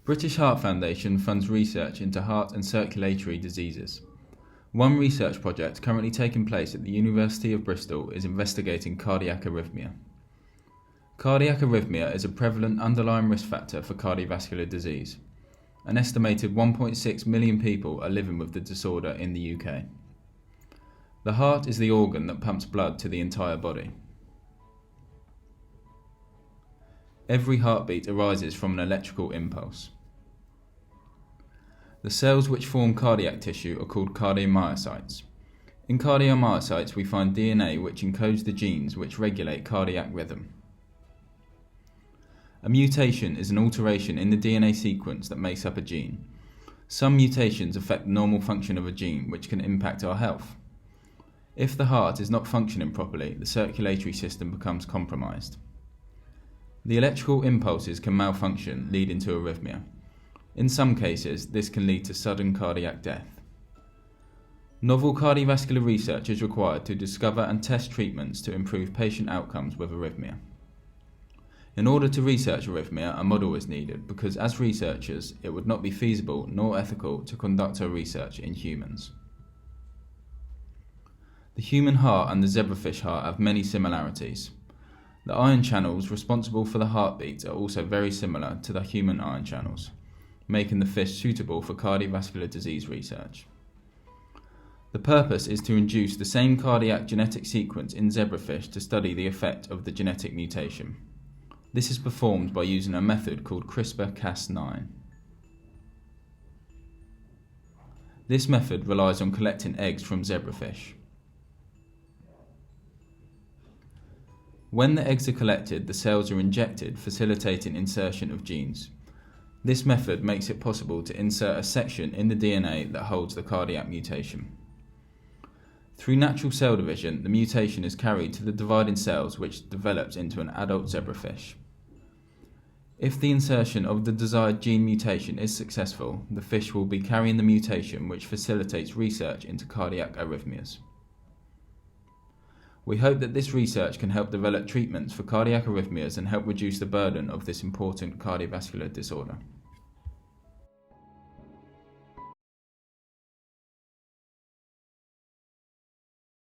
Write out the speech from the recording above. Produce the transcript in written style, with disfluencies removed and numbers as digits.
British Heart Foundation funds research into heart and circulatory diseases. One research project currently taking place at the University of Bristol is investigating cardiac arrhythmia. Cardiac arrhythmia is a prevalent underlying risk factor for cardiovascular disease. An estimated 1.6 million people are living with the disorder in the UK. The heart is the organ that pumps blood to the entire body. Every heartbeat arises from an electrical impulse. The cells which form cardiac tissue are called cardiomyocytes. In cardiomyocytes we find DNA which encodes the genes which regulate cardiac rhythm. A mutation is an alteration in the DNA sequence that makes up a gene. Some mutations affect the normal function of a gene, which can impact our health. If the heart is not functioning properly, the circulatory system becomes compromised. The electrical impulses can malfunction, leading to arrhythmia. In some cases, this can lead to sudden cardiac death. Novel cardiovascular research is required to discover and test treatments to improve patient outcomes with arrhythmia. In order to research arrhythmia, a model is needed because as researchers, it would not be feasible nor ethical to conduct our research in humans. The human heart and the zebrafish heart have many similarities. The ion channels responsible for the heartbeat are also very similar to the human ion channels, making the fish suitable for cardiovascular disease research. The purpose is to induce the same cardiac genetic sequence in zebrafish to study the effect of the genetic mutation. This is performed by using a method called CRISPR-Cas9. This method relies on collecting eggs from zebrafish. When the eggs are collected, the cells are injected, facilitating insertion of genes. This method makes it possible to insert a section in the DNA that holds the cardiac mutation. Through natural cell division, the mutation is carried to the dividing cells which develops into an adult zebrafish. If the insertion of the desired gene mutation is successful, the fish will be carrying the mutation which facilitates research into cardiac arrhythmias. We hope that this research can help develop treatments for cardiac arrhythmias and help reduce the burden of this important cardiovascular disorder.